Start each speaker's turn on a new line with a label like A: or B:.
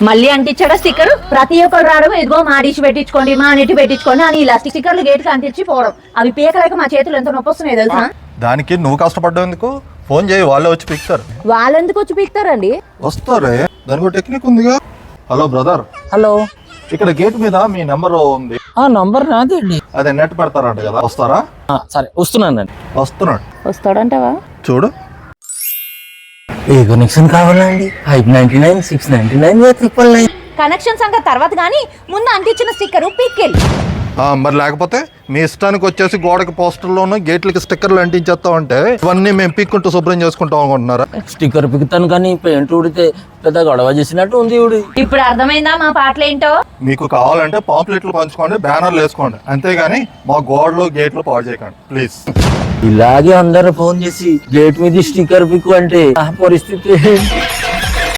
A: మళ్ళీ అంటించాడా స్టిక్కర్? ప్రతి ఒక్కరు రావడం ఇదిగో మా డిష్ పెట్టించుకోండి, మా నెట్ పెట్టించుకోండి అని ఇలా స్టిక్కర్లు గేట్ కి అంటించి పోవడం. అవి పీకలేక మా చేతులు ఎంత నొప్పి వస్తున్నాయి తెలుసా?
B: దానికి నువ్వు కష్టపడ్డావు ఎందుకు? ఫోన్ చేయి, వాళ్ళే వచ్చి పిక్తారు.
A: వాళ్ళెందుకు వచ్చి పీకుతారండి?
B: వస్తారే, దానికి ఒక టెక్నిక్ ఉందిగా. Hello brother.
C: హలో,
B: ఇక్కడ గేట్ మీద మీ నెంబర్ ఉంది.
C: ఆ నంబర్ నాదే అండి.
B: అదే నెట్ పెడతారంట కదా, వస్తారా?
C: సరే వస్తున్నానండి.
B: వస్తున్నాడు.
A: వస్తాడంటావా?
B: చూడు,
C: ఏ కనెక్షన్ కావాలండి? 599, 699, 999.
A: కనెక్షన్ సంగతి తర్వాత గానీ ముందు అంటించిన స్టిక్కర్ పీక్కెళ్ళి.
B: మరి లేకపోతే మీ ఇష్టానికి వచ్చేసి గోడకి పోస్టర్లోను గేట్లకి స్టిక్కర్లు అంటించేస్తాం అంటే ఇవన్నీ మేము పీక్కుంటూ శుభ్రం చేసుకుంటాం అనుకుంటున్నారా?
C: స్టిక్కర్ పిక్కుతాను కానీ పెయింట్ ఉడితే పెద్ద గొడవ చేసినట్టు ఉంది.
A: ఇప్పుడు అర్థమైందా మా పాటలేంటో?
B: మీకు కావాలంటే పాంప్లెట్లు పంచుకోండి, బ్యానర్లు వేసుకోండి, అంతేగాని మా గోడలు గేట్లు పాడు చేయకండి ప్లీజ్.
C: ఇలాగే అందరూ ఫోన్ చేసి గేట్ మీద స్టిక్కర్ పిక్కు అంటే ఆ పరిస్థితి